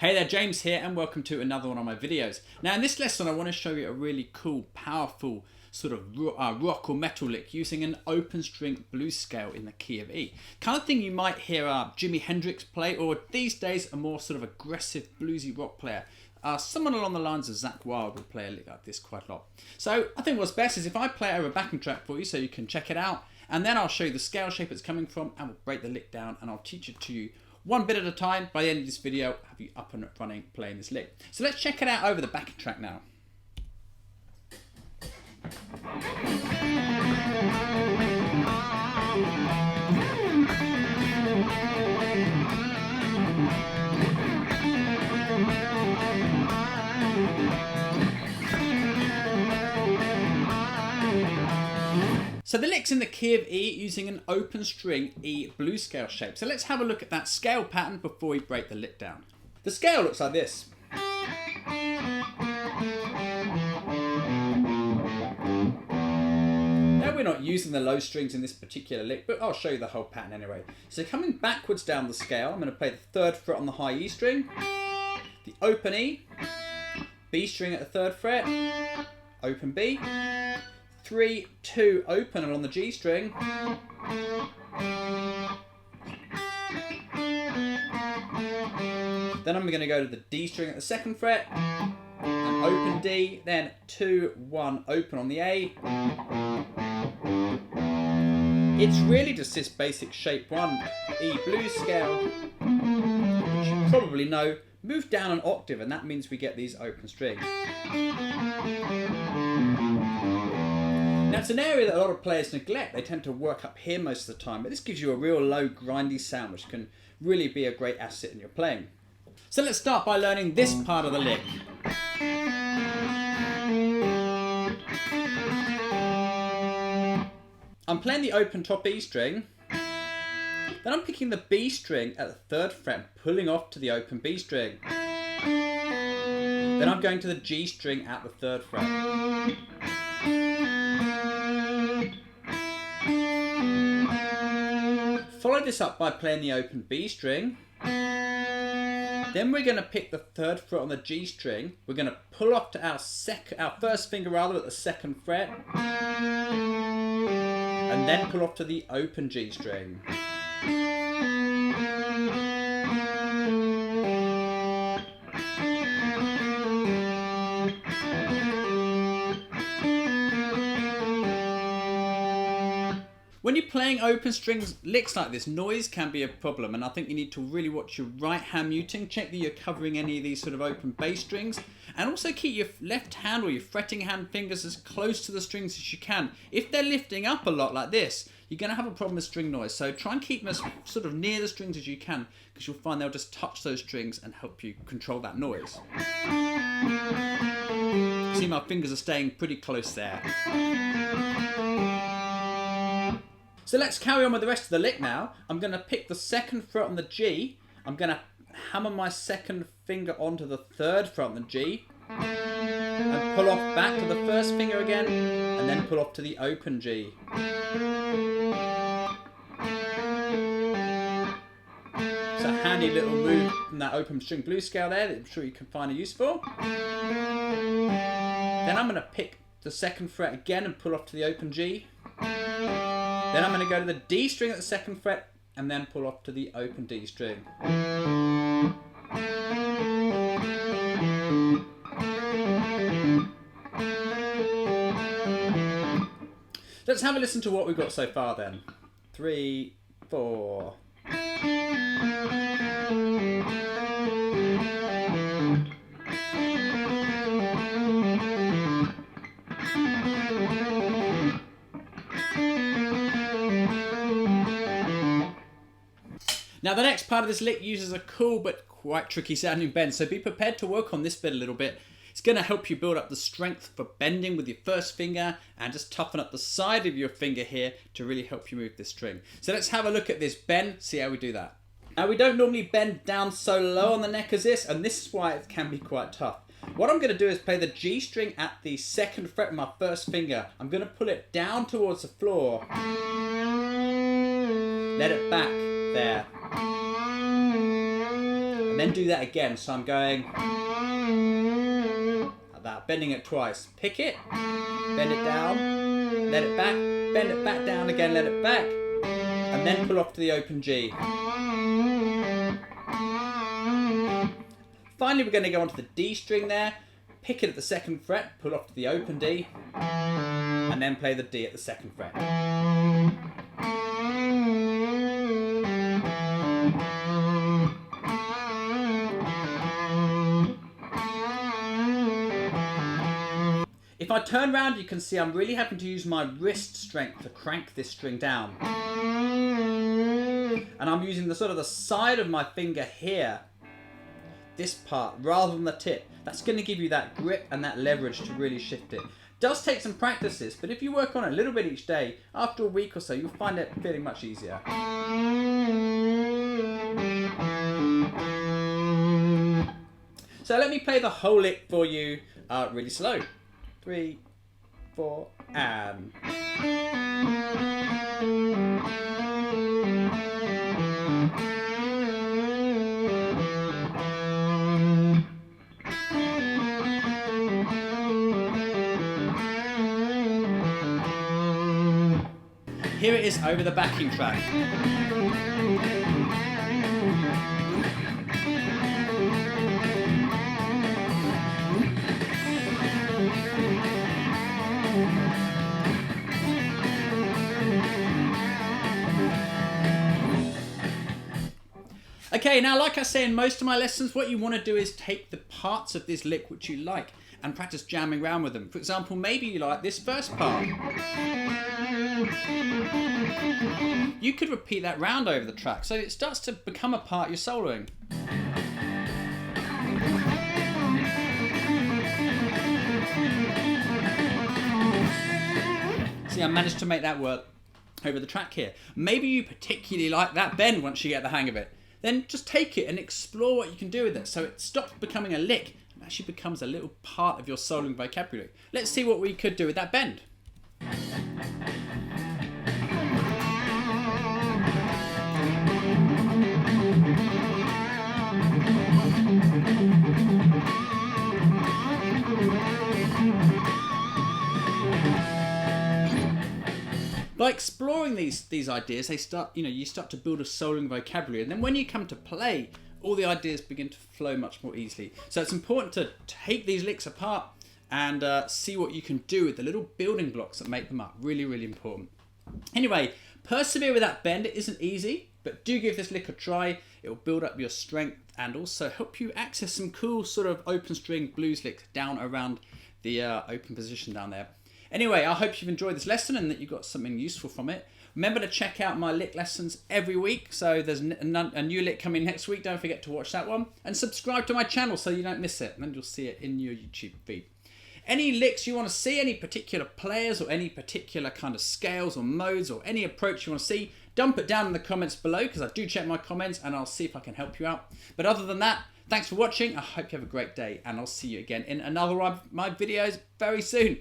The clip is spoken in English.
Hey there, James here, and welcome to another one of my videos. Now in this lesson I want to show you a really cool, powerful sort of rock or metal lick using an open string blues scale in the key of E. Kind of thing you might hear Jimi Hendrix play, or these days a more sort of aggressive bluesy rock player. Someone along the lines of Zakk Wylde would play a lick like this quite a lot. So I think what's best is if I play it over a backing track for you so you can check it out, and then I'll show you the scale shape it's coming from, and we'll break the lick down and I'll teach it to you one bit at a time. By the end of this video, I'll have you up and running playing this lick. So let's check it out over the backing track now. So the lick's in the key of E using an open string E blues scale shape. So let's have a look at that scale pattern before we break the lick down. The scale looks like this. Now we're not using the low strings in this particular lick, but I'll show you the whole pattern anyway. So coming backwards down the scale, I'm going to play the third fret on the high E string, the open E, B string at the third fret, open B, 3, 2, open along the G string, then I'm going to go to the D string at the second fret, and open D, then 2, 1, open on the A. It's really just this basic shape 1 E blues scale, which you probably know, move down an octave, and that means we get these open strings. Now it's an area that a lot of players neglect. They tend to work up here most of the time, but this gives you a real low grindy sound which can really be a great asset in your playing. So let's start by learning this part of the lick. I'm playing the open top E string, then I'm picking the B string at the third fret and pulling off to the open B string. Then I'm going to the G string at the third fret. Follow this up by playing the open B string. Then we're going to pick the third fret on the G string. We're going to pull off to our first finger at the second fret, and then pull off to the open G string. When you're playing open strings licks like this, noise can be a problem, and I think you need to really watch your right hand muting, check that you're covering any of these sort of open bass strings, and also keep your left hand or your fretting hand fingers as close to the strings as you can. If they're lifting up a lot like this, you're going to have a problem with string noise, so try and keep them as sort of near the strings as you can, because you'll find they'll just touch those strings and help you control that noise. See, my fingers are staying pretty close there. So let's carry on with the rest of the lick now. I'm going to pick the second fret on the G. I'm going to hammer my second finger onto the third fret on the G, and pull off back to the first finger again, and then pull off to the open G. It's a handy little move from that open string blues scale there that I'm sure you can find it useful. Then I'm going to pick the second fret again and pull off to the open G. Then I'm going to go to the D string at the second fret and then pull off to the open D string. Let's have a listen to what we've got so far then. 3, 4. Now the next part of this lick uses a cool but quite tricky sounding bend, so be prepared to work on this bit a little bit. It's going to help you build up the strength for bending with your first finger, and just toughen up the side of your finger here to really help you move this string. So let's have a look at this bend, see how we do that. Now we don't normally bend down so low on the neck as this, and this is why it can be quite tough. What I'm going to do is play the G string at the second fret with my first finger. I'm going to pull it down towards the floor. Let it back there. and then do that again. So I'm going like that, bending it twice. Pick it, bend it down, let it back, bend it back down again, let it back, and then pull off to the open G. Finally, we're going to go onto the D string there, pick it at the 2nd fret, pull off to the open D, and then play the D at the 2nd fret. If I turn around, you can see I'm really having to use my wrist strength to crank this string down. And I'm using the side of my finger here, this part, rather than the tip. That's going to give you that grip and that leverage to really shift it. Does take some practice, but if you work on it a little bit each day, after a week or so, you'll find it feeling much easier. So let me play the whole lick for you really slow. 3, 4, and... Here it is over the backing track. Okay, now like I say in most of my lessons, what you want to do is take the parts of this lick which you like and practice jamming around with them. For example, maybe you like this first part. You could repeat that round over the track so it starts to become a part you're soloing. See, I managed to make that work over the track here. Maybe you particularly like that bend once you get the hang of it. Then just take it and explore what you can do with it so it stops becoming a lick and actually becomes a little part of your soloing vocabulary. Let's see what we could do with that bend. By exploring these ideas, you start to build a soloing vocabulary, and then when you come to play, all the ideas begin to flow much more easily. So it's important to take these licks apart and see what you can do with the little building blocks that make them up. Really, really important. Anyway, persevere with that bend. It isn't easy, but do give this lick a try. It will build up your strength and also help you access some cool open string blues licks down around the open position down there. Anyway, I hope you've enjoyed this lesson and that you got something useful from it. Remember to check out my lick lessons every week. So there's a new lick coming next week. Don't forget to watch that one. And subscribe to my channel so you don't miss it. And then you'll see it in your YouTube feed. Any licks you want to see, any particular players or any particular kind of scales or modes or any approach you want to see, dump it down in the comments below because I do check my comments and I'll see if I can help you out. But other than that, thanks for watching. I hope you have a great day and I'll see you again in another of my videos very soon.